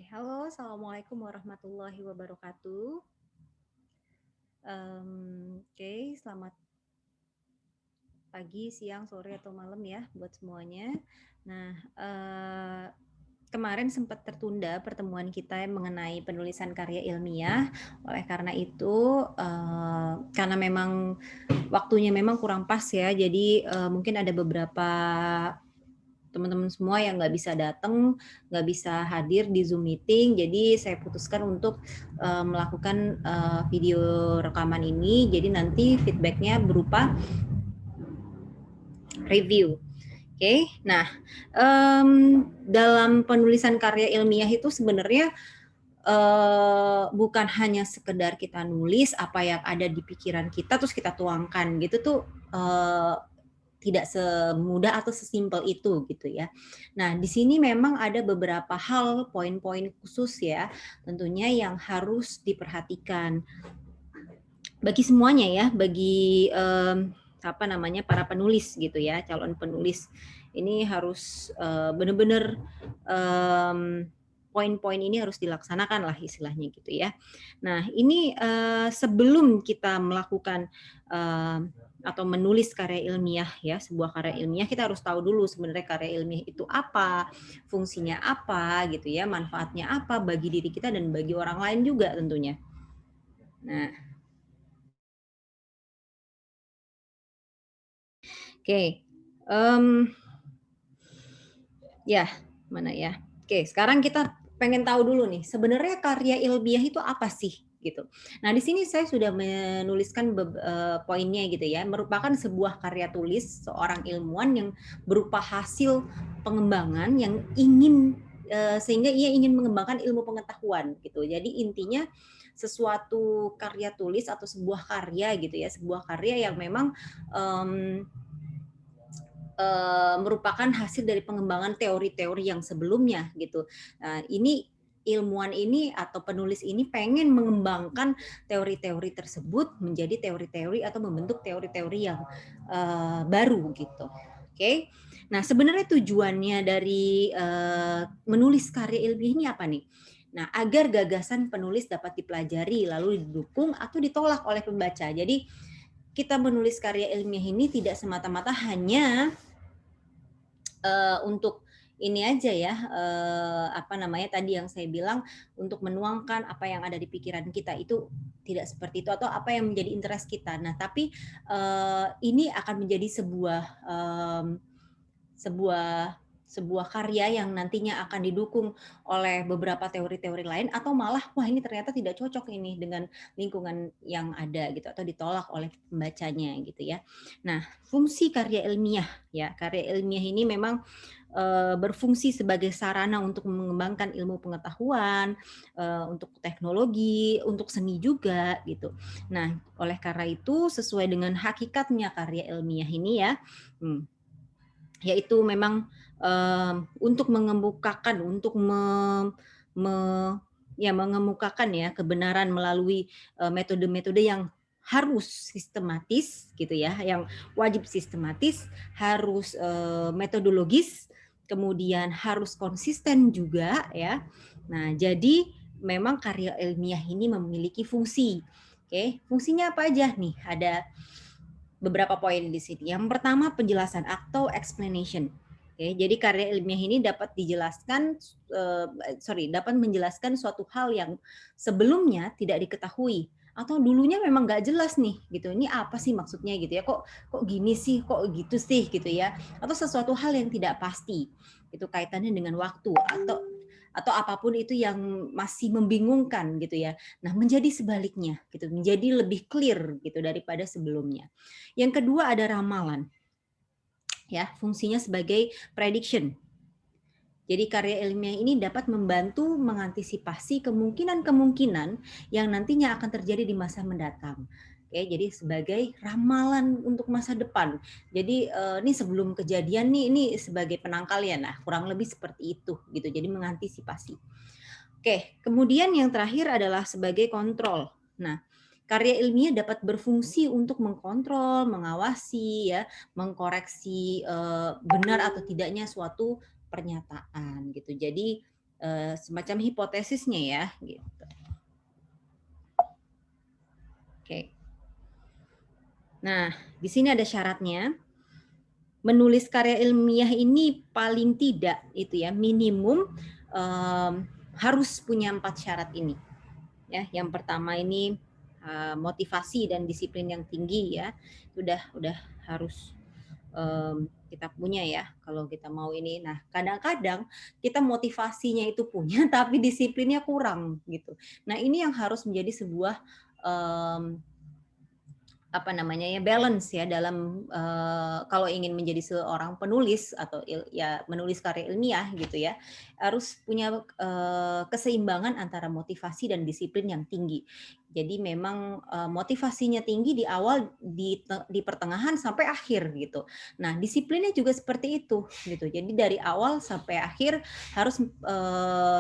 Halo, Assalamualaikum warahmatullahi wabarakatuh. Selamat pagi, siang, sore, atau malam ya buat semuanya. Nah, kemarin sempat tertunda pertemuan kita yang mengenai penulisan karya ilmiah. Oleh karena itu, karena memang waktunya memang kurang pas ya, jadi mungkin ada beberapa teman-teman semua yang nggak bisa datang, nggak bisa hadir di Zoom meeting. Jadi saya putuskan untuk melakukan video rekaman ini. Jadi nanti feedbacknya berupa review. Oke, nah dalam penulisan karya ilmiah itu sebenarnya bukan hanya sekedar kita nulis apa yang ada di pikiran kita terus kita tuangkan gitu tuh tidak semudah atau sesimpel itu gitu ya. Nah, di sini memang ada beberapa hal, poin-poin khusus ya, tentunya yang harus diperhatikan bagi semuanya ya, bagi para penulis gitu ya, calon penulis. Ini harus benar-benar poin-poin ini harus dilaksanakan lah istilahnya gitu ya. Nah, ini sebelum kita melakukan atau menulis karya ilmiah ya, sebuah karya ilmiah, kita harus tahu dulu sebenarnya karya ilmiah itu apa, fungsinya apa gitu ya, manfaatnya apa bagi diri kita dan bagi orang lain juga tentunya. Nah, oke. Ya, mana ya? Oke, sekarang kita pengen tahu dulu nih, sebenarnya karya ilmiah itu apa sih? Gitu. Nah, di sini saya sudah menuliskan poinnya gitu ya, merupakan sebuah karya tulis seorang ilmuwan yang berupa hasil pengembangan yang ingin sehingga ia ingin mengembangkan ilmu pengetahuan gitu. Jadi intinya sesuatu karya tulis atau sebuah karya gitu ya, sebuah karya yang memang merupakan hasil dari pengembangan teori-teori yang sebelumnya gitu. Nah, ini ilmuwan ini atau penulis ini pengen mengembangkan teori-teori tersebut menjadi teori-teori atau membentuk teori-teori yang baru gitu. Oke. Nah, sebenarnya tujuannya dari menulis karya ilmiah ini apa nih? Nah, agar gagasan penulis dapat dipelajari lalu didukung atau ditolak oleh pembaca. Jadi, kita menulis karya ilmiah ini tidak semata-mata hanya untuk ini aja ya, tadi yang saya bilang, untuk menuangkan apa yang ada di pikiran kita, itu tidak seperti itu, atau apa yang menjadi interest kita. Nah, tapi ini akan menjadi sebuah sebuah karya yang nantinya akan didukung oleh beberapa teori-teori lain, atau malah, wah ini ternyata tidak cocok ini dengan lingkungan yang ada gitu, atau ditolak oleh pembacanya gitu ya. Nah, fungsi karya ilmiah ya, karya ilmiah ini memang berfungsi sebagai sarana untuk mengembangkan ilmu pengetahuan, untuk teknologi, untuk seni juga gitu. Nah, oleh karena itu sesuai dengan hakikatnya karya ilmiah ini ya, yaitu memang untuk mengemukakan, untuk mengemukakan ya kebenaran melalui metode-metode yang harus sistematis gitu ya, yang wajib sistematis, harus metodologis, kemudian harus konsisten juga ya. Nah, jadi memang karya ilmiah ini memiliki fungsi. Oke, fungsinya apa aja nih? Ada beberapa poin di sini. Yang pertama penjelasan atau explanation. Oke, jadi karya ilmiah ini dapat dijelaskan, dapat menjelaskan suatu hal yang sebelumnya tidak diketahui atau dulunya memang nggak jelas nih gitu. Ini apa sih maksudnya gitu ya? Kok gini sih? Kok gitu sih gitu ya? Atau sesuatu hal yang tidak pasti. Itu kaitannya dengan waktu atau apapun itu yang masih membingungkan gitu ya. Nah, menjadi sebaliknya gitu, menjadi lebih clear gitu daripada sebelumnya. Yang kedua ada ramalan. Ya, fungsinya sebagai prediction. Jadi karya ilmiah ini dapat membantu mengantisipasi kemungkinan-kemungkinan yang nantinya akan terjadi di masa mendatang. Oke, jadi sebagai ramalan untuk masa depan. Jadi ini sebelum kejadian nih, ini sebagai penangkalnya. Nah, kurang lebih seperti itu gitu. Jadi mengantisipasi. Oke, kemudian yang terakhir adalah sebagai kontrol. Nah, karya ilmiah dapat berfungsi untuk mengkontrol, mengawasi, ya, mengkoreksi benar atau tidaknya suatu pernyataan gitu. Jadi semacam hipotesisnya ya, gitu. Oke. Nah, di sini ada syaratnya. Menulis karya ilmiah ini paling tidak itu ya minimum harus punya 4 syarat ini. Ya, yang pertama ini motivasi dan disiplin yang tinggi ya. Udah harus kita punya ya kalau kita mau ini. Nah, kadang-kadang kita motivasinya itu punya tapi disiplinnya kurang gitu. Nah, ini yang harus menjadi sebuah apa namanya ya balance ya dalam kalau ingin menjadi seorang penulis atau ya menulis karya ilmiah gitu ya harus punya keseimbangan antara motivasi dan disiplin yang tinggi. Jadi memang motivasinya tinggi di awal, di pertengahan sampai akhir gitu. Nah disiplinnya juga seperti itu gitu. Jadi dari awal sampai akhir harus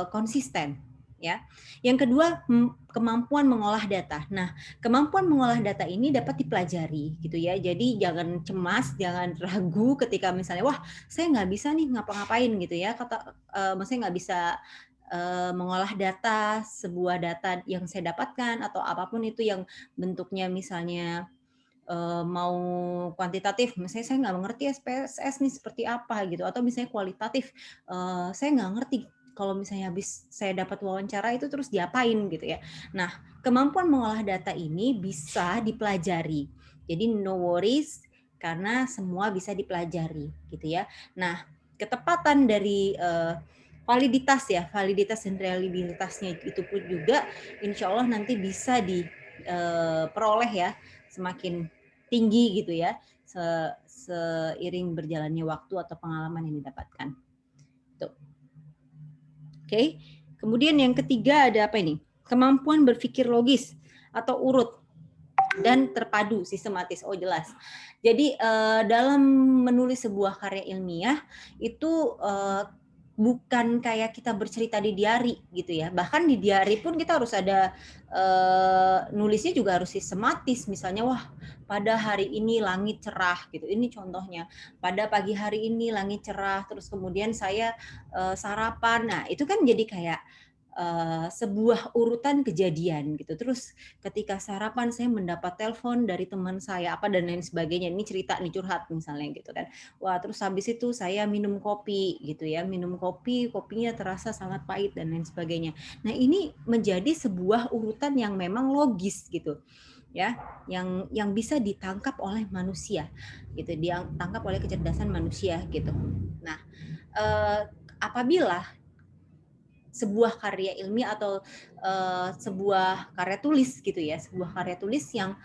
konsisten ya. Yang kedua kemampuan mengolah data. Nah kemampuan mengolah data ini dapat dipelajari gitu ya. Jadi jangan cemas, jangan ragu ketika misalnya wah saya nggak bisa nih ngapa-ngapain gitu ya. Maksudnya nggak bisa mengolah data, sebuah data yang saya dapatkan atau apapun itu yang bentuknya misalnya mau kuantitatif, misalnya saya nggak mengerti SPSS nih seperti apa gitu, atau misalnya kualitatif, saya nggak ngerti kalau misalnya habis saya dapat wawancara itu terus diapain gitu ya. Nah, kemampuan mengolah data ini bisa dipelajari. Jadi no worries karena semua bisa dipelajari gitu ya. Nah, ketepatan dari validitas ya, validitas dan reliabilitasnya itu pun juga insya Allah nanti bisa diperoleh ya semakin tinggi gitu ya seiring berjalannya waktu atau pengalaman yang didapatkan. Tuh. Oke. Kemudian yang ketiga ada apa ini? Kemampuan berpikir logis atau urut dan terpadu sistematis. Oh jelas. Jadi dalam menulis sebuah karya ilmiah itu bukan kayak kita bercerita di diary gitu ya. Bahkan di diary pun kita harus ada nulisnya juga harus sistematis. Misalnya wah pada hari ini langit cerah gitu. Ini contohnya. Pada pagi hari ini langit cerah. Terus kemudian saya sarapan. Nah itu kan jadi kayak sebuah urutan kejadian gitu. Terus ketika sarapan saya mendapat telepon dari teman saya apa dan lain sebagainya. Ini cerita nih curhat misalnya gitu kan. Wah, terus habis itu saya minum kopi gitu ya. Minum kopi, kopinya terasa sangat pahit dan lain sebagainya. Nah, ini menjadi sebuah urutan yang memang logis gitu. Ya, yang bisa ditangkap oleh manusia gitu. Ditangkap oleh kecerdasan manusia gitu. Nah, apabila sebuah karya ilmiah atau sebuah karya tulis gitu ya, sebuah karya tulis yang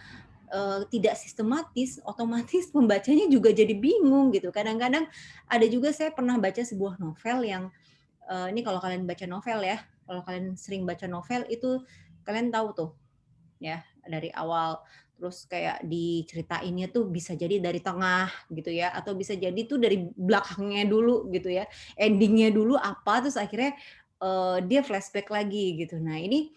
tidak sistematis, otomatis pembacanya juga jadi bingung gitu. Kadang-kadang ada juga saya pernah baca sebuah novel yang ini kalau kalian baca novel ya, kalau kalian sering baca novel itu kalian tahu tuh ya dari awal terus kayak diceritainnya tuh bisa jadi dari tengah gitu ya atau bisa jadi tuh dari belakangnya dulu gitu ya endingnya dulu apa terus akhirnya dia flashback lagi gitu. Nah ini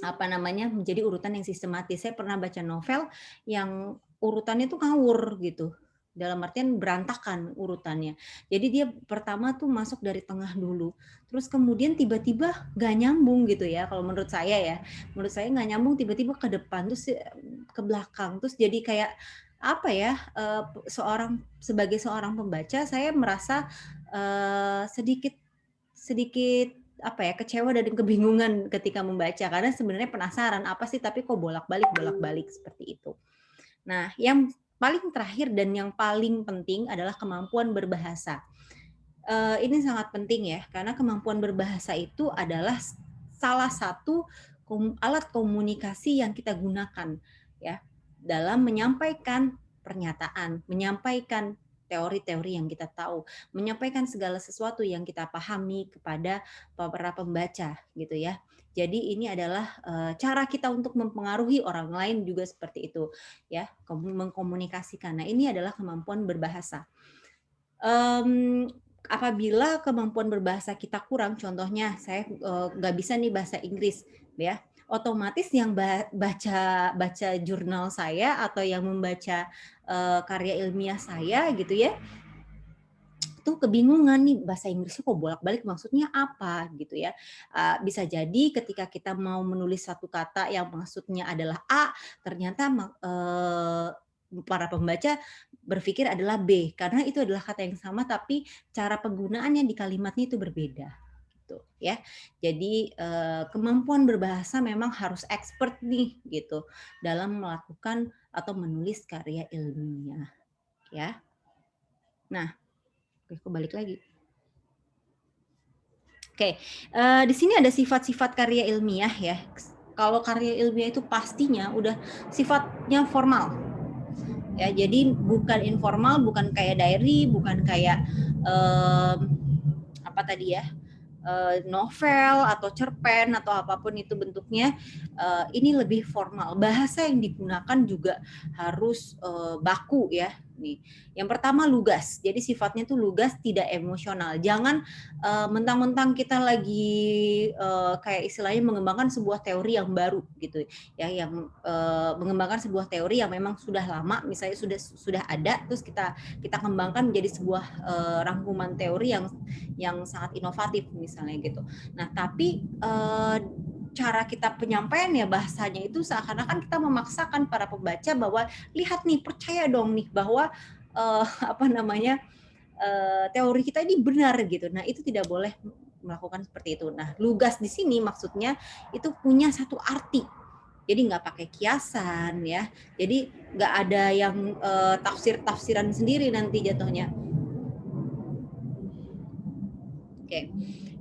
apa namanya menjadi urutan yang sistematis. Saya pernah baca novel yang urutannya tuh ngawur gitu. Dalam artian berantakan urutannya. Jadi dia pertama tuh masuk dari tengah dulu. Terus kemudian tiba-tiba gak nyambung gitu ya. Kalau menurut saya ya. Menurut saya gak nyambung tiba-tiba ke depan. Terus ke belakang. Terus jadi kayak apa ya sebagai seorang pembaca saya merasa sedikit apa ya kecewa dan kebingungan ketika membaca karena sebenarnya penasaran apa sih tapi kok bolak-balik seperti itu. Nah, yang paling terakhir dan yang paling penting adalah kemampuan berbahasa. Ini sangat penting ya karena kemampuan berbahasa itu adalah salah satu alat komunikasi yang kita gunakan ya dalam menyampaikan pernyataan, menyampaikan teori-teori yang kita tahu, menyampaikan segala sesuatu yang kita pahami kepada para pembaca gitu ya. Jadi ini adalah cara kita untuk mempengaruhi orang lain juga seperti itu ya, mengkomunikasikan. Nah, ini adalah kemampuan berbahasa. Apabila kemampuan berbahasa kita kurang, contohnya saya nggak bisa nih bahasa Inggris ya, otomatis yang baca jurnal saya atau yang membaca karya ilmiah saya gitu ya, itu kebingungan nih bahasa Inggrisnya kok bolak-balik maksudnya apa gitu ya. Bisa jadi ketika kita mau menulis satu kata yang maksudnya adalah A, ternyata para pembaca berpikir adalah B, karena itu adalah kata yang sama tapi cara penggunaannya di kalimatnya itu berbeda gitu ya. Jadi kemampuan berbahasa memang harus expert nih gitu dalam melakukan atau menulis karya ilmiah ya. Nah, aku balik lagi. Oke, di sini ada sifat-sifat karya ilmiah ya. Kalau karya ilmiah itu pastinya udah sifatnya formal. Ya, jadi bukan informal, bukan kayak diary, bukan kayak apa tadi ya? Novel atau cerpen atau apapun itu bentuknya, ini lebih formal. Bahasa yang digunakan juga harus baku ya. Nih, yang pertama lugas. Jadi sifatnya tuh lugas, tidak emosional. Jangan mentang-mentang kita lagi kayak istilahnya mengembangkan sebuah teori yang baru gitu ya, yang mengembangkan sebuah teori yang memang sudah lama, misalnya sudah ada, terus kita kembangkan menjadi sebuah rangkuman teori yang sangat inovatif misalnya gitu. Nah, tapi cara kita penyampaian ya bahasanya itu seakan-akan kita memaksakan para pembaca bahwa lihat nih, percaya dong nih bahwa apa namanya teori kita ini benar gitu. Nah, itu tidak boleh melakukan seperti itu. Nah, lugas di sini maksudnya itu punya satu arti. Jadi nggak pakai kiasan ya. Jadi nggak ada yang tafsir-tafsiran sendiri nanti jatuhnya. Oke.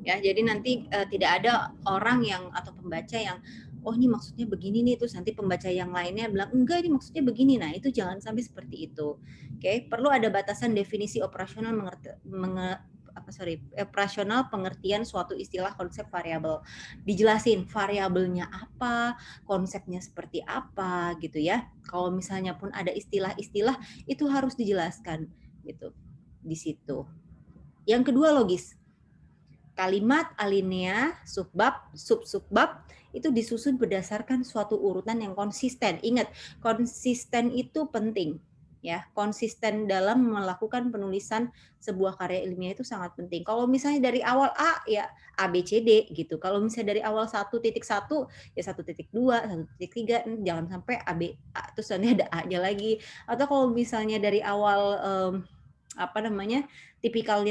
Ya, jadi nanti tidak ada orang yang atau pembaca yang oh ini maksudnya begini nih, terus nanti pembaca yang lainnya bilang enggak ini maksudnya begini. Nah, itu jangan sampai seperti itu. Oke, perlu ada batasan definisi operasional operasional pengertian suatu istilah konsep variabel. Dijelasin variabelnya apa, konsepnya seperti apa gitu ya. Kalau misalnya pun ada istilah-istilah itu harus dijelaskan gitu di situ. Yang kedua logis. Kalimat, alinea, subbab, sub-subbab itu disusun berdasarkan suatu urutan yang konsisten. Ingat, konsisten itu penting. Ya, konsisten dalam melakukan penulisan sebuah karya ilmiah itu sangat penting. Kalau misalnya dari awal A ya A B C D gitu. Kalau misalnya dari awal 1.1 ya 1.2, 1.3, jangan sampai A terus nanti ada A-nya lagi. Atau kalau misalnya dari awal apa namanya? tipikal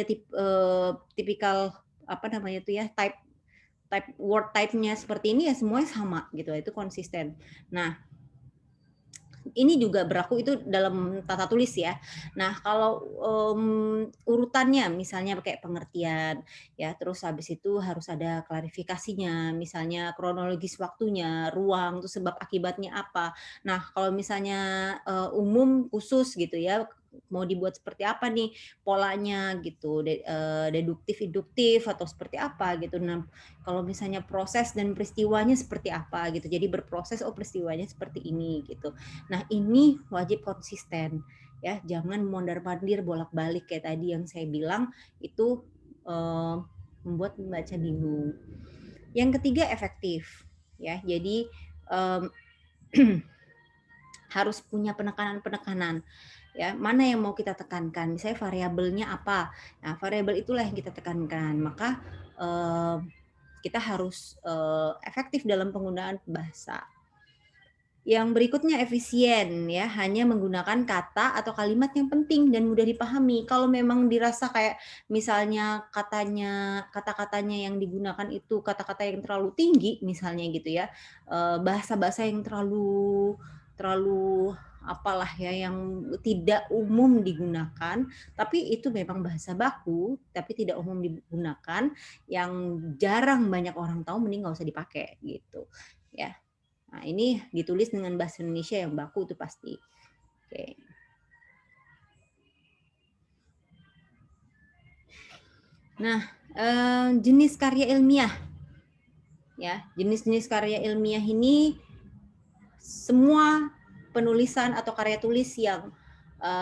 apa namanya itu ya type word type-nya seperti ini ya semuanya sama gitu, itu konsisten. Nah, ini juga berlaku itu dalam tata tulis ya. Nah, kalau urutannya misalnya pakai pengertian ya, terus habis itu harus ada klarifikasinya, misalnya kronologis waktunya, ruang, terus sebab akibatnya apa. Nah, kalau misalnya umum khusus gitu ya, mau dibuat seperti apa nih polanya gitu, deduktif, induktif atau seperti apa gitu. Nah, kalau misalnya proses dan peristiwanya seperti apa gitu. Jadi berproses oh peristiwanya seperti ini gitu. Nah, ini wajib konsisten ya, jangan mondar-mandir bolak-balik kayak tadi yang saya bilang itu membuat pembaca bingung. Yang ketiga efektif ya. Jadi harus punya penekanan-penekanan ya, mana yang mau kita tekankan, misalnya variabelnya apa. Nah, variabel itulah yang kita tekankan. Maka kita harus efektif dalam penggunaan bahasa. Yang berikutnya efisien ya, hanya menggunakan kata atau kalimat yang penting dan mudah dipahami. Kalau memang dirasa kayak misalnya kata-katanya yang digunakan itu kata-kata yang terlalu tinggi misalnya gitu ya, bahasa-bahasa yang terlalu terlalu apalah ya yang tidak umum digunakan, tapi itu memang bahasa baku tapi tidak umum digunakan, yang jarang banyak orang tahu, mending nggak usah dipakai gitu ya. Nah, ini ditulis dengan bahasa Indonesia yang baku itu pasti. Oke. Nah, jenis karya ilmiah. Ya, jenis-jenis karya ilmiah ini semua penulisan atau karya tulis yang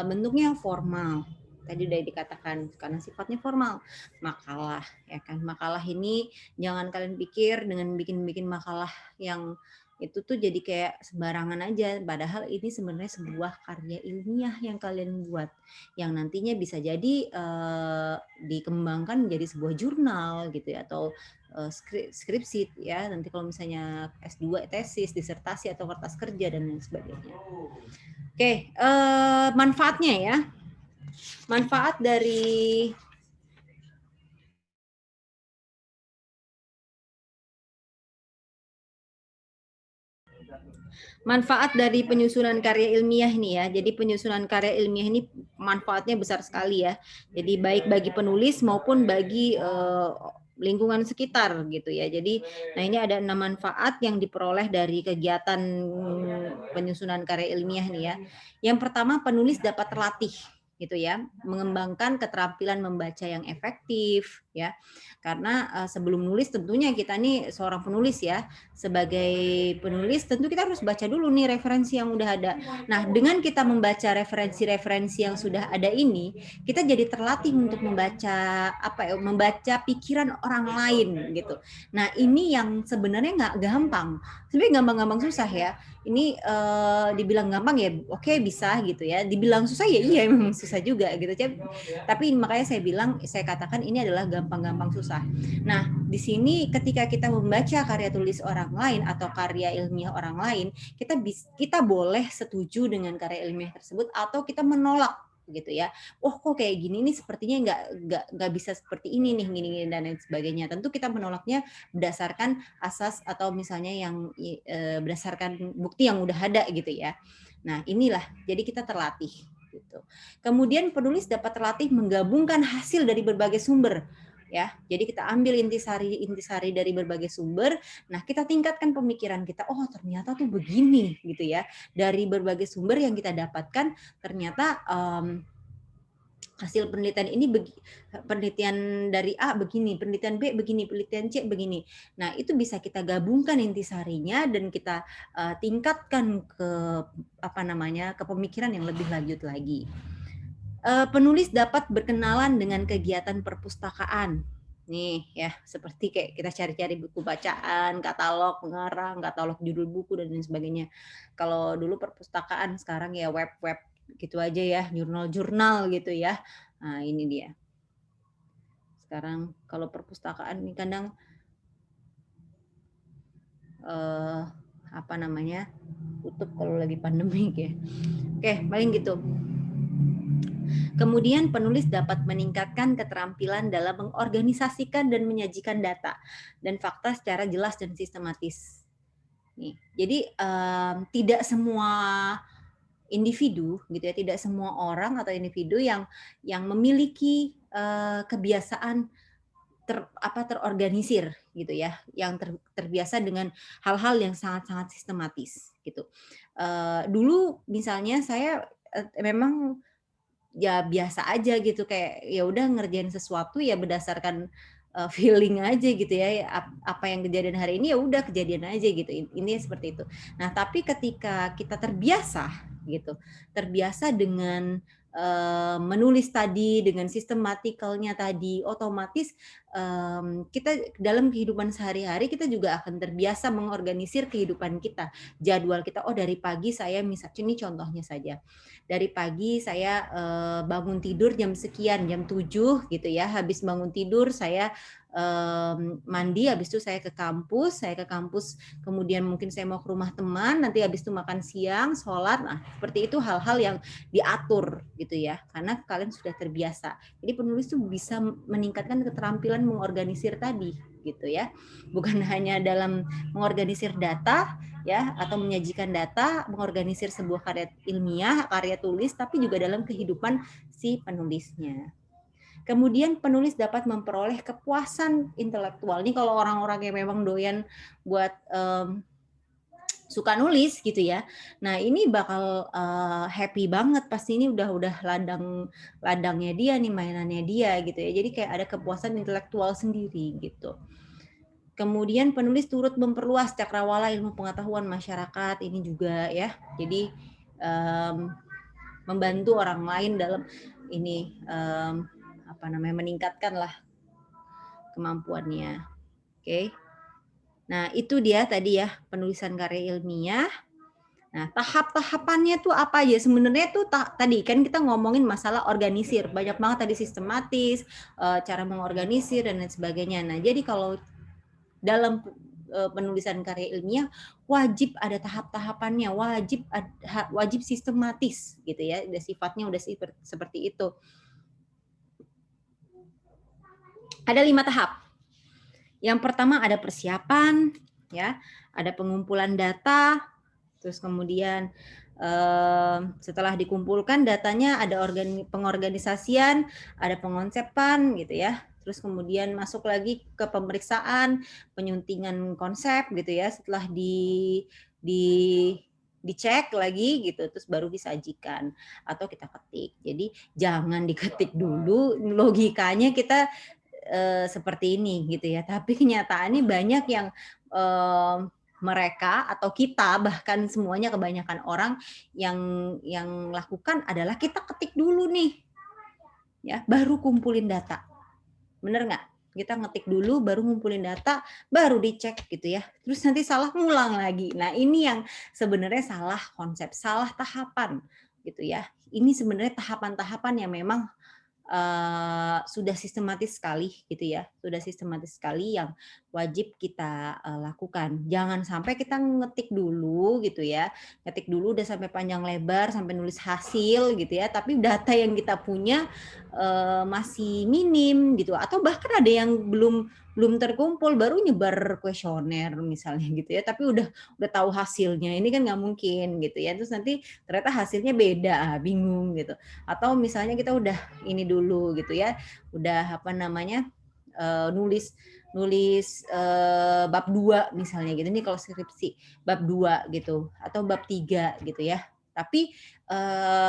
bentuknya formal. Tadi udah dikatakan karena sifatnya formal. Makalah ya kan. Makalah ini jangan kalian pikir dengan bikin-bikin makalah yang Itu tuh jadi kayak sembarangan aja, padahal ini sebenarnya sebuah karya ilmiah yang kalian buat, yang nantinya bisa jadi dikembangkan menjadi sebuah jurnal gitu ya, atau skripsi ya, nanti kalau misalnya S2 tesis, disertasi atau kertas kerja dan lain sebagainya. Oke, manfaatnya ya. Manfaat dari penyusunan karya ilmiah nih ya. Jadi penyusunan karya ilmiah ini manfaatnya besar sekali ya. Jadi baik bagi penulis maupun bagi lingkungan sekitar gitu ya. Jadi nah ini ada 6 manfaat yang diperoleh dari kegiatan penyusunan karya ilmiah nih ya. Yang pertama, penulis dapat terlatih gitu ya, mengembangkan keterampilan membaca yang efektif ya. Karena sebelum nulis tentunya kita nih seorang penulis ya, sebagai penulis tentu kita harus baca dulu nih referensi yang udah ada. Nah, dengan kita membaca referensi-referensi yang sudah ada ini, kita jadi terlatih untuk membaca membaca pikiran orang lain gitu. Nah, ini yang sebenarnya nggak gampang. Sebenarnya gampang-gampang susah ya. Ini dibilang gampang ya, oke bisa gitu ya. Dibilang susah ya iya memang susah juga gitu. Tapi makanya saya katakan ini adalah gampang-gampang susah. Nah, di sini ketika kita membaca karya tulis orang lain atau karya ilmiah orang lain, kita boleh setuju dengan karya ilmiah tersebut atau kita menolak gitu ya. Oh kok kayak gini nih sepertinya nggak bisa seperti ini nih gini dan lain sebagainya. Tentu kita menolaknya berdasarkan asas atau misalnya yang berdasarkan bukti yang udah ada gitu ya. Nah inilah jadi kita terlatih gitu. Kemudian penulis dapat terlatih menggabungkan hasil dari berbagai sumber ya. Jadi kita ambil intisari dari berbagai sumber. Nah, kita tingkatkan pemikiran kita. Oh, ternyata tuh begini gitu ya. Dari berbagai sumber yang kita dapatkan ternyata hasil penelitian ini penelitian dari A begini, penelitian B begini, penelitian C begini. Nah, itu bisa kita gabungkan intisarinya dan kita tingkatkan ke ke pemikiran yang lebih lanjut lagi. Penulis dapat berkenalan dengan kegiatan perpustakaan. Nih ya, seperti kayak kita cari-cari buku bacaan, katalog pengarang, katalog judul buku dan lain sebagainya. Kalau dulu perpustakaan, sekarang ya web-web gitu aja ya, jurnal-jurnal gitu ya. Nah, ini dia. Sekarang kalau perpustakaan ini kadang tutup kalau lagi pandemi ya. Oke, paling gitu. Kemudian penulis dapat meningkatkan keterampilan dalam mengorganisasikan dan menyajikan data dan fakta secara jelas dan sistematis. Nih, jadi tidak semua individu gitu ya, tidak semua orang atau individu yang memiliki kebiasaan terorganisir gitu ya, yang terbiasa dengan hal-hal yang sangat-sangat sistematis gitu. Dulu misalnya saya memang ya biasa aja gitu kayak ya udah ngerjain sesuatu ya berdasarkan feeling aja gitu ya apa yang kejadian hari ini ya udah kejadian aja gitu ini seperti itu. Nah tapi ketika kita terbiasa gitu terbiasa dengan menulis tadi dengan sistematikalnya tadi otomatis kita dalam kehidupan sehari-hari kita juga akan terbiasa mengorganisir kehidupan kita jadwal kita oh dari pagi saya misalnya ini contohnya saja dari pagi saya bangun tidur jam sekian, jam 7 gitu ya. Habis bangun tidur saya mandi, habis itu saya ke kampus, kemudian mungkin saya mau ke rumah teman, nanti habis itu makan siang, sholat. Nah, seperti itu hal-hal yang diatur gitu ya. Karena kalian sudah terbiasa. Jadi penulis tuh bisa meningkatkan keterampilan mengorganisir tadi gitu ya. Bukan hanya dalam mengorganisir data, ya atau menyajikan data, mengorganisir sebuah karya ilmiah, karya tulis, tapi juga dalam kehidupan si penulisnya. Kemudian penulis dapat memperoleh kepuasan intelektual. Ini kalau orang-orang yang memang doyan buat suka nulis gitu ya. Nah, ini bakal happy banget pasti ini udah ladangnya dia nih, mainannya dia gitu ya. Jadi kayak ada kepuasan intelektual sendiri gitu. Kemudian penulis turut memperluas cakrawala ilmu pengetahuan masyarakat ini juga ya. Jadi membantu orang lain dalam ini meningkatkan lah kemampuannya. Oke. Nah, itu dia tadi ya, penulisan karya ilmiah. Nah, tahap-tahapannya tuh apa aja? Sebenarnya tuh tadi kan kita ngomongin masalah organisir, banyak banget tadi sistematis, cara mengorganisir dan lain sebagainya. Nah, jadi kalau dalam penulisan karya ilmiah wajib ada tahap-tahapannya, wajib sistematis gitu ya. Udah sifatnya udah seperti itu. Ada 5 tahap. Yang pertama ada persiapan, ya, ada pengumpulan data, terus kemudian setelah dikumpulkan datanya ada pengorganisasian, ada pengonsepan gitu ya. Terus kemudian masuk lagi ke pemeriksaan, penyuntingan konsep gitu ya. Setelah dicek lagi gitu, terus baru disajikan atau kita ketik. Jadi jangan diketik dulu, logikanya kita seperti ini gitu ya. Tapi kenyataannya banyak yang mereka atau kita bahkan semuanya kebanyakan orang yang lakukan adalah kita ketik dulu nih, ya baru kumpulin data, bener nggak? Kita ngetik dulu, baru ngumpulin data, baru dicek gitu ya. Terus nanti salah ngulang lagi. Nah ini yang sebenarnya salah konsep, salah tahapan gitu ya. Ini sebenarnya tahapan-tahapan yang memang sudah sistematis sekali gitu ya, sudah sistematis sekali yang wajib kita lakukan. Jangan sampai kita ngetik dulu gitu ya, ngetik dulu udah sampai panjang lebar sampai nulis hasil gitu ya, tapi data yang kita punya masih minim gitu, atau bahkan ada yang belum terkumpul baru nyebar kuesioner misalnya gitu ya, tapi udah tahu hasilnya, ini kan nggak mungkin gitu ya, terus nanti ternyata hasilnya beda, bingung gitu. Atau misalnya kita udah ini dulu gitu ya, udah apa namanya nulis bab 2 misalnya gitu, ini kalau skripsi bab 2 gitu atau bab 3 gitu ya, tapi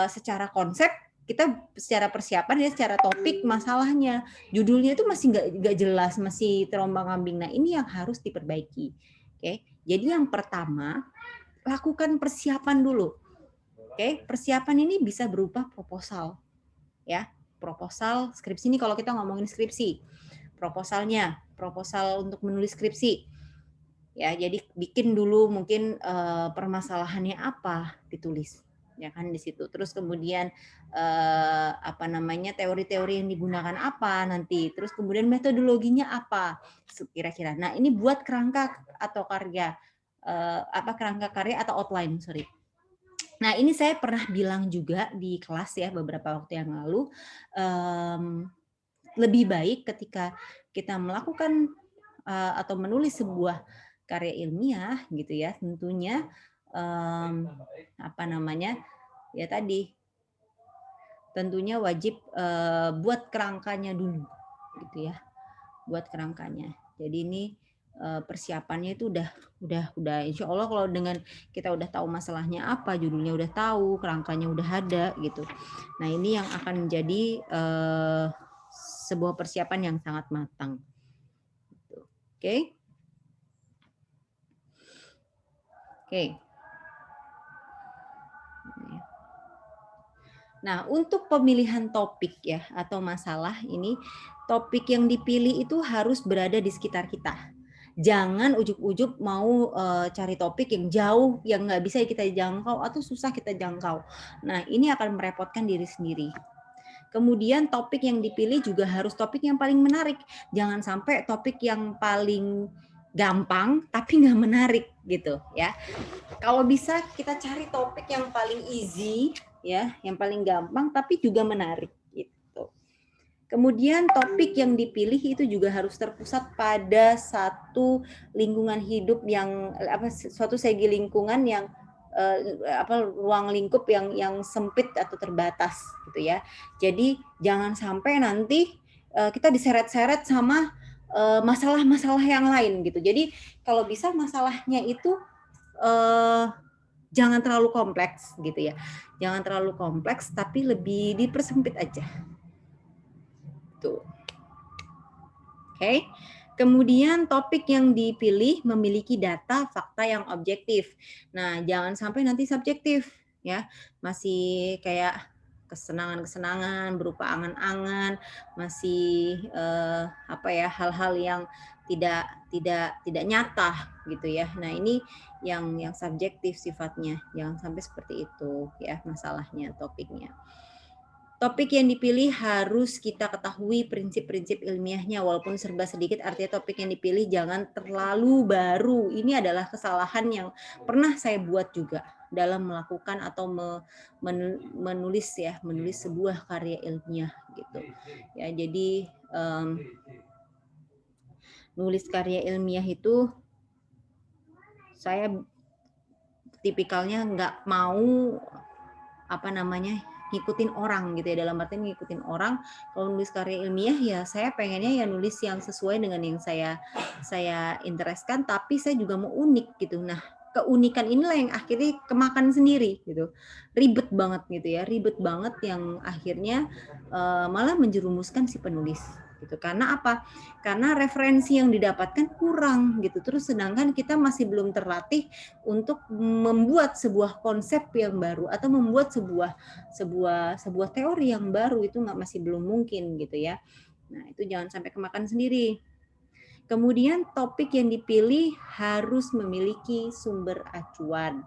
secara konsep kita secara persiapan ya, secara topik masalahnya judulnya itu masih nggak jelas, masih terombang-ambing. Nah ini yang harus diperbaiki. Oke, jadi yang pertama lakukan persiapan dulu. Oke, persiapan ini bisa berupa proposal, ya, proposal skripsi ini kalau kita ngomongin skripsi, proposal untuk menulis skripsi, ya. Jadi bikin dulu mungkin permasalahannya apa, ditulis, ya kan di situ. Terus kemudian apa namanya teori-teori yang digunakan apa nanti. Terus kemudian metodologinya apa kira-kira. Nah ini buat kerangka atau karya kerangka karya atau outline, sorry. Nah, ini saya pernah bilang juga di kelas ya beberapa waktu yang lalu, lebih baik ketika kita melakukan atau menulis sebuah karya ilmiah gitu ya, tentunya apa namanya ya tadi, tentunya wajib buat kerangkanya dulu gitu ya, buat kerangkanya. Jadi ini persiapannya itu udah insya Allah kalau dengan kita udah tahu masalahnya apa, judulnya udah tahu, kerangkanya udah ada gitu. Nah ini yang akan menjadi sebuah persiapan yang sangat matang. Oke. Nah untuk pemilihan topik ya atau masalah ini, topik yang dipilih itu harus berada di sekitar kita. Jangan ujuk-ujuk mau cari topik yang jauh, yang nggak bisa kita jangkau atau susah kita jangkau. Nah ini akan merepotkan diri sendiri. Kemudian topik yang dipilih juga harus topik yang paling menarik. Jangan sampai topik yang paling gampang tapi nggak menarik gitu ya. Kalau bisa kita cari topik yang paling easy ya, yang paling gampang tapi juga menarik gitu. Kemudian topik yang dipilih itu juga harus terpusat pada satu lingkungan hidup yang suatu segi lingkungan yang ruang lingkup yang sempit atau terbatas gitu ya. Jadi jangan sampai nanti kita diseret-seret sama masalah-masalah yang lain gitu. Jadi kalau bisa masalahnya itu jangan terlalu kompleks gitu ya. Jangan terlalu kompleks tapi lebih dipersempit aja. Tuh. Oke. Kemudian topik yang dipilih memiliki data fakta yang objektif. Nah, jangan sampai nanti subjektif ya. Masih kayak kesenangan-kesenangan berupa angan-angan, masih apa ya, hal-hal yang tidak nyata gitu ya. Nah, ini yang subjektif sifatnya. Jangan sampai seperti itu ya masalahnya, topiknya. Topik yang dipilih harus kita ketahui prinsip-prinsip ilmiahnya, walaupun serba sedikit, artinya topik yang dipilih jangan terlalu baru. Ini adalah kesalahan yang pernah saya buat juga dalam melakukan atau menulis ya, menulis sebuah karya ilmiah gitu. Ya, jadi nulis karya ilmiah itu saya tipikalnya nggak mau apa namanya ngikutin orang gitu ya, dalam artian ngikutin orang. Kalau nulis karya ilmiah ya saya pengennya ya nulis yang sesuai dengan yang saya interestkan, tapi saya juga mau unik gitu. Nah, keunikan inilah yang akhirnya kemakan sendiri gitu, ribet banget gitu ya, ribet banget yang akhirnya malah menjerumuskan si penulis gitu. Karena apa? Karena referensi yang didapatkan kurang gitu. Terus sedangkan kita masih belum terlatih untuk membuat sebuah konsep yang baru atau membuat sebuah teori yang baru, itu masih belum mungkin gitu ya. Nah, itu jangan sampai kemakan sendiri. Kemudian topik yang dipilih harus memiliki sumber acuan.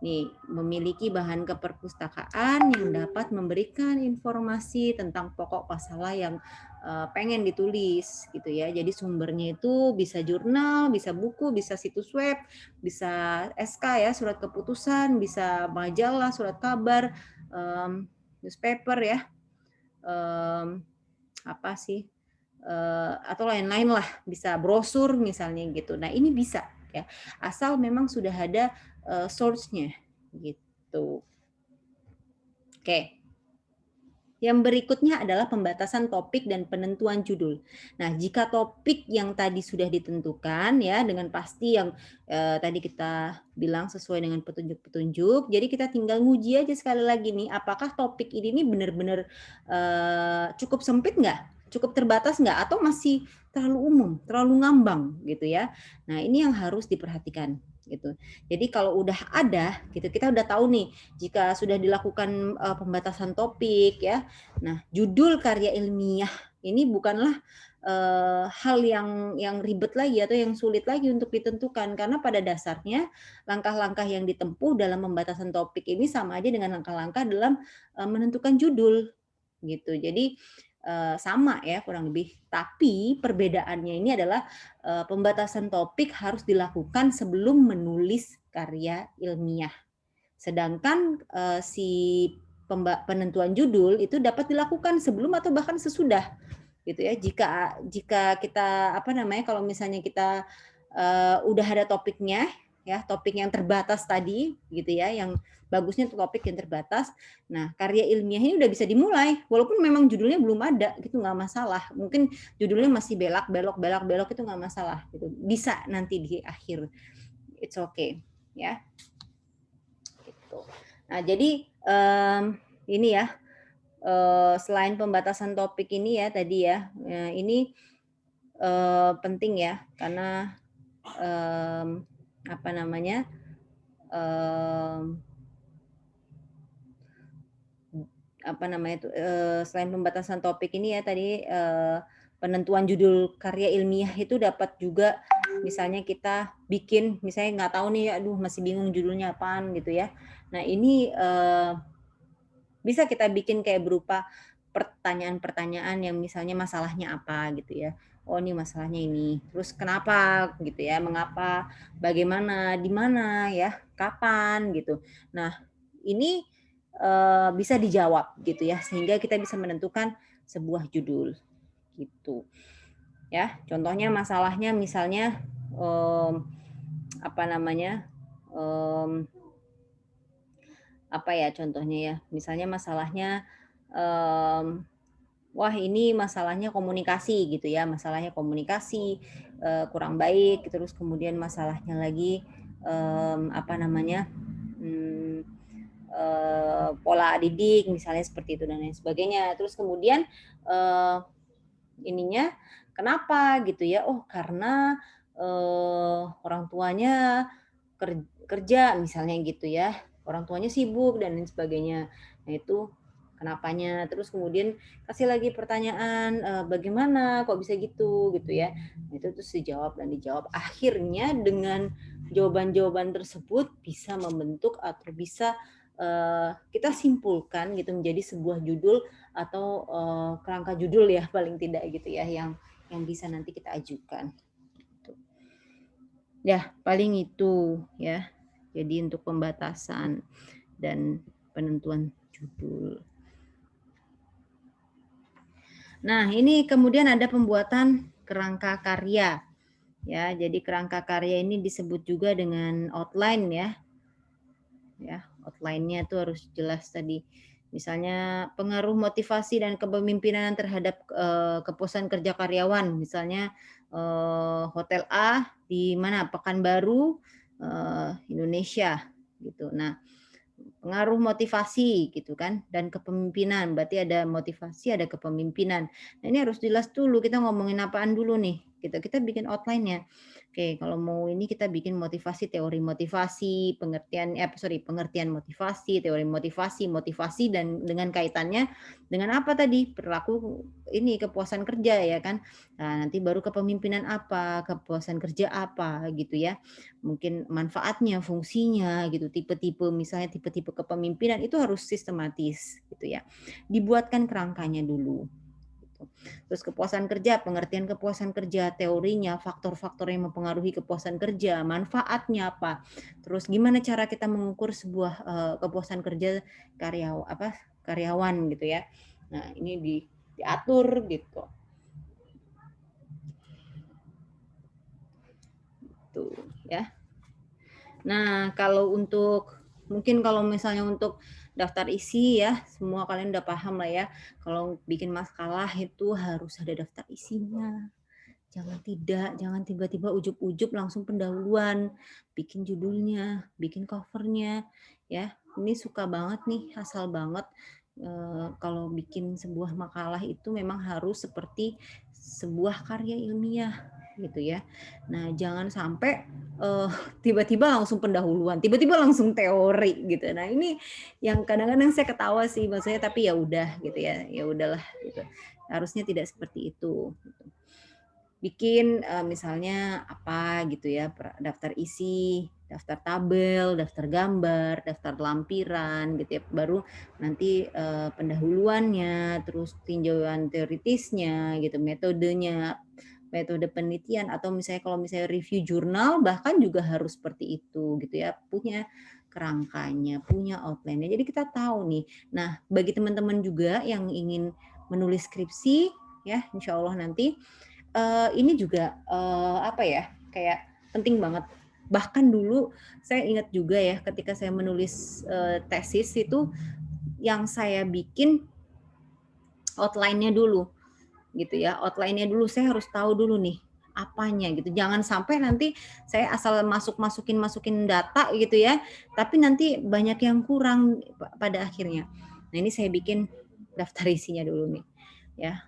Nih, memiliki bahan keperpustakaan yang dapat memberikan informasi tentang pokok masalah yang pengen ditulis gitu ya. Jadi sumbernya itu bisa jurnal, bisa buku, bisa situs web, bisa SK ya, surat keputusan, bisa majalah, surat kabar, newspaper ya, apa sih, atau lain-lain lah, bisa brosur misalnya gitu. Nah, ini bisa ya, asal memang sudah ada source-nya gitu. Oke. Yang berikutnya adalah pembatasan topik dan penentuan judul. Nah, jika topik yang tadi sudah ditentukan ya dengan pasti yang tadi kita bilang sesuai dengan petunjuk-petunjuk, jadi kita tinggal nguji aja sekali lagi nih, apakah topik ini nih benar-benar cukup sempit nggak? Cukup terbatas nggak? Atau masih terlalu umum, terlalu ngambang gitu ya? Nah, ini yang harus diperhatikan gitu. Jadi kalau udah ada gitu, kita udah tahu nih jika sudah dilakukan pembatasan topik ya. Nah, judul karya ilmiah ini bukanlah hal yang ribet lagi atau yang sulit lagi untuk ditentukan, karena pada dasarnya langkah-langkah yang ditempuh dalam pembatasan topik ini sama aja dengan langkah-langkah dalam menentukan judul gitu. Jadi sama ya kurang lebih. Tapi perbedaannya ini adalah pembatasan topik harus dilakukan sebelum menulis karya ilmiah. Sedangkan si penentuan judul itu dapat dilakukan sebelum atau bahkan sesudah gitu ya. Jika kita apa namanya, kalau misalnya kita udah ada topiknya ya, topik yang terbatas tadi gitu ya, yang bagusnya itu topik yang terbatas. Nah, karya ilmiah ini udah bisa dimulai walaupun memang judulnya belum ada gitu, nggak masalah. Mungkin judulnya masih belok itu nggak masalah gitu. Bisa nanti di akhir. It's okay ya. Gitu. Nah, jadi ini ya, selain pembatasan topik ini ya tadi ya, ini penting ya, karena apa namanya, selain pembatasan topik ini ya tadi, penentuan judul karya ilmiah itu dapat juga misalnya kita bikin, misalnya nggak tahu nih, aduh masih bingung judulnya apaan gitu ya. Nah, ini bisa kita bikin kayak berupa pertanyaan-pertanyaan yang misalnya masalahnya apa gitu ya. Oh, ini masalahnya ini. Terus kenapa gitu ya? Mengapa? Bagaimana? Di mana ya? Kapan gitu. Nah, ini bisa dijawab gitu ya, sehingga kita bisa menentukan sebuah judul gitu. Ya, contohnya masalahnya misalnya apa namanya? Apa ya contohnya ya? Misalnya masalahnya wah ini masalahnya komunikasi gitu ya, masalahnya komunikasi kurang baik, terus kemudian masalahnya lagi apa namanya, pola didik misalnya seperti itu dan lain sebagainya. Terus kemudian ininya kenapa gitu ya? Oh karena orang tuanya kerja misalnya gitu ya, orang tuanya sibuk dan lain sebagainya. Nah itu kenapanya, terus kemudian kasih lagi pertanyaan, bagaimana kok bisa gitu ya. Itu terus dijawab dan dijawab. Akhirnya dengan jawaban-jawaban tersebut bisa membentuk atau bisa kita simpulkan gitu menjadi sebuah judul atau kerangka judul ya paling tidak gitu ya yang bisa nanti kita ajukan. Ya, paling itu ya. Jadi untuk pembatasan dan penentuan judul. Nah, ini kemudian ada pembuatan kerangka karya. Ya, jadi kerangka karya ini disebut juga dengan outline ya. Ya, outline-nya itu harus jelas tadi. Misalnya pengaruh motivasi dan kepemimpinan terhadap kepuasan kerja karyawan. Misalnya hotel A di mana Pekanbaru, Indonesia gitu. Nah, pengaruh motivasi gitu kan dan kepemimpinan, berarti ada motivasi ada kepemimpinan. Nah, ini harus jelas dulu kita ngomongin apaan dulu nih gitu. Kita bikin outline-nya. Oke, kalau mau ini kita bikin motivasi, teori motivasi, pengertian motivasi, teori motivasi dan dengan kaitannya dengan apa tadi? Perilaku ini kepuasan kerja ya kan. Nah, nanti baru kepemimpinan apa, kepuasan kerja apa gitu ya. Mungkin manfaatnya, fungsinya gitu, tipe-tipe misalnya tipe-tipe kepemimpinan itu harus sistematis gitu ya. Dibuatkan kerangkanya dulu. Gitu. Terus kepuasan kerja, pengertian kepuasan kerja, teorinya, faktor-faktor yang mempengaruhi kepuasan kerja, manfaatnya apa. Terus gimana cara kita mengukur sebuah kepuasan kerja karyawan gitu ya. Nah, ini diatur gitu. Tuh, ya. Nah, mungkin kalau misalnya untuk daftar isi ya, semua kalian udah paham lah ya. Kalau bikin makalah itu harus ada daftar isinya. Jangan tiba-tiba ujub-ujub langsung pendahuluan, bikin judulnya, bikin covernya, ya. Ini suka banget nih, asal banget kalau bikin sebuah makalah itu memang harus seperti sebuah karya ilmiah gitu ya. Nah, jangan sampai tiba-tiba langsung pendahuluan, tiba-tiba langsung teori gitu. Nah, ini yang kadang-kadang saya ketawa sih maksudnya, tapi ya udah gitu ya. Ya udahlah gitu. Harusnya tidak seperti itu. Bikin misalnya apa gitu ya, daftar isi, daftar tabel, daftar gambar, daftar lampiran gitu ya. Baru nanti pendahuluannya, terus tinjauan teoritisnya gitu, metodenya, metode penelitian, atau misalnya kalau misalnya review jurnal bahkan juga harus seperti itu gitu ya, punya kerangkanya, punya outline-nya. Jadi kita tahu nih. Nah, bagi teman-teman juga yang ingin menulis skripsi ya, insya Allah nanti ini juga apa ya, kayak penting banget. Bahkan dulu saya ingat juga ya ketika saya menulis tesis itu yang saya bikin outline-nya dulu gitu ya. Outline-nya dulu saya harus tahu dulu nih apanya gitu. Jangan sampai nanti saya asal masukin data gitu ya, tapi nanti banyak yang kurang pada akhirnya. Nah, ini saya bikin daftar isinya dulu nih ya.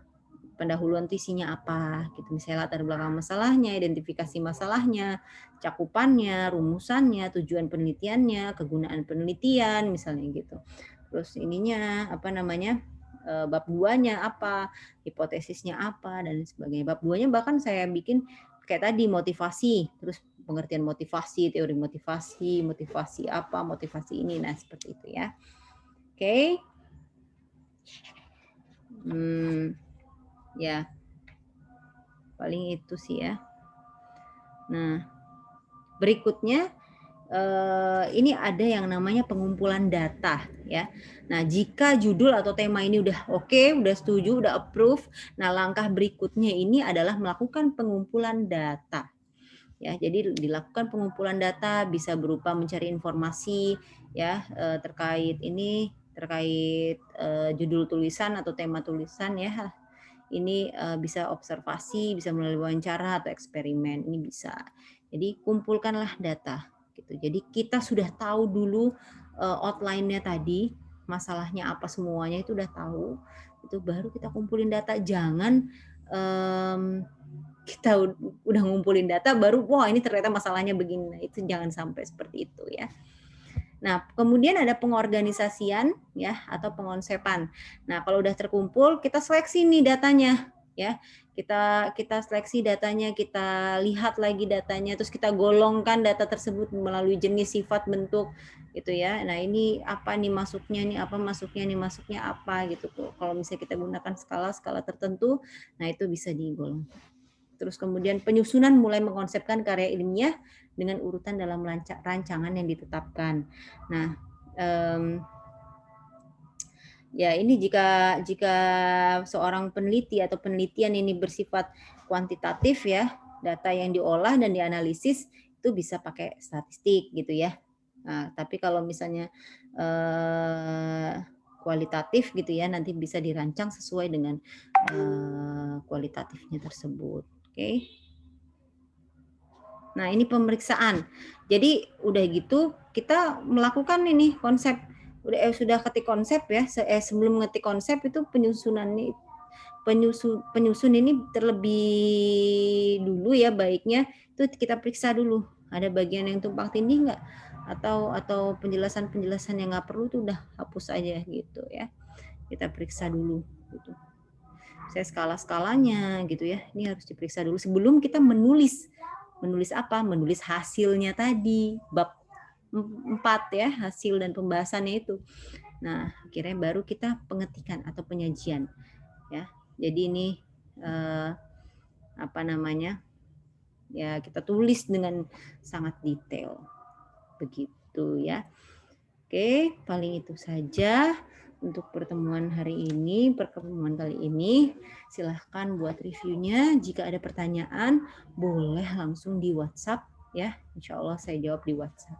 Pendahuluan itu isinya apa gitu, misalnya latar belakang masalahnya, identifikasi masalahnya, cakupannya, rumusannya, tujuan penelitiannya, kegunaan penelitian misalnya gitu. Terus ininya apa namanya, bab 2-nya apa, hipotesisnya apa dan sebagainya. Bab 2-nya bahkan saya bikin kayak tadi motivasi, terus pengertian motivasi, teori motivasi, motivasi apa, motivasi ini, nah seperti itu ya. Oke. Ya, paling itu sih ya. Nah, berikutnya ini ada yang namanya pengumpulan data ya. Nah, jika judul atau tema ini udah oke, udah setuju, udah approve, nah langkah berikutnya ini adalah melakukan pengumpulan data. Ya, jadi dilakukan pengumpulan data bisa berupa mencari informasi ya terkait judul tulisan atau tema tulisan ya. Ini bisa observasi, bisa melalui wawancara atau eksperimen, ini bisa. Jadi kumpulkanlah data gitu. Jadi kita sudah tahu dulu outline-nya tadi, masalahnya apa semuanya itu udah tahu. Itu baru kita kumpulin data. Jangan kita udah ngumpulin data baru wah ini ternyata masalahnya begini. Nah, itu jangan sampai seperti itu ya. Nah, kemudian ada pengorganisasian ya atau pengonsepan. Nah, kalau udah terkumpul, kita seleksi nih datanya ya. Kita seleksi datanya, kita lihat lagi datanya, terus kita golongkan data tersebut melalui jenis, sifat, bentuk gitu ya. Nah, ini apa nih masuknya nih, apa masuknya nih, masuknya apa gitu tuh. Kalau misalnya kita gunakan skala tertentu, nah itu bisa digolong. Terus kemudian penyusunan mulai mengkonsepkan karya ilmiah dengan urutan dalam rancangan yang ditetapkan. Nah, ya ini jika seorang peneliti atau penelitian ini bersifat kuantitatif ya, data yang diolah dan dianalisis itu bisa pakai statistik gitu ya. Nah, tapi kalau misalnya kualitatif gitu ya, nanti bisa dirancang sesuai dengan kualitatifnya tersebut. Oke. Nah, ini pemeriksaan. Jadi udah gitu kita melakukan ini konsep sudah ketik konsep ya. Sebelum ngetik konsep itu penyusun ini terlebih dulu ya, baiknya itu kita periksa dulu ada bagian yang tumpang tindih nggak, atau penjelasan yang nggak perlu tuh udah hapus aja gitu ya. Kita periksa dulu gitu. Saya skala-skalanya gitu ya. Ini harus diperiksa dulu sebelum kita menulis apa? Menulis hasilnya tadi, bab 4 ya, hasil dan pembahasannya itu. Nah, akhirnya baru kita pengetikan atau penyajian ya. Jadi ini apa namanya? Ya, kita tulis dengan sangat detail. Begitu ya. Oke, paling itu saja untuk pertemuan kali ini. Silahkan buat reviewnya. Jika ada pertanyaan, boleh langsung di WhatsApp ya. Insya Allah saya jawab di WhatsApp.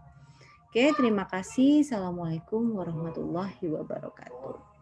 Oke, terima kasih. Assalamualaikum warahmatullahi wabarakatuh.